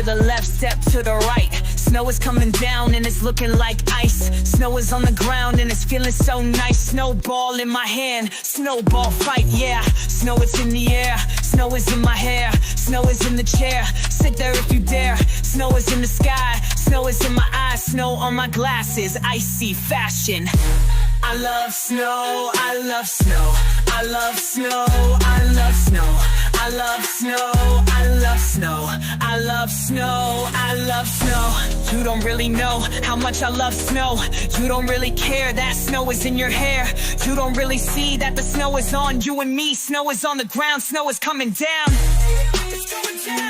the left, step to the right. Snow is coming down and it's looking like ice. Snow is on the ground and it's feeling so nice. Snowball in my hand, snowball fight, yeah. Snow is in the air, snow is in my hair. Snow is in the chair, sit there if you dare. Snow is in the sky, snow is in my eyes. Snow on my glasses, icy fashion. I love snow, I love snow. I love snow, I love snow. I love snow, I love snow. I love snow, I love snow. You don't really know how much I love snow. You don't really care that snow is in your hair. You don't really see that the snow is on you and me. Snow is on the ground, snow is coming down. It's going down.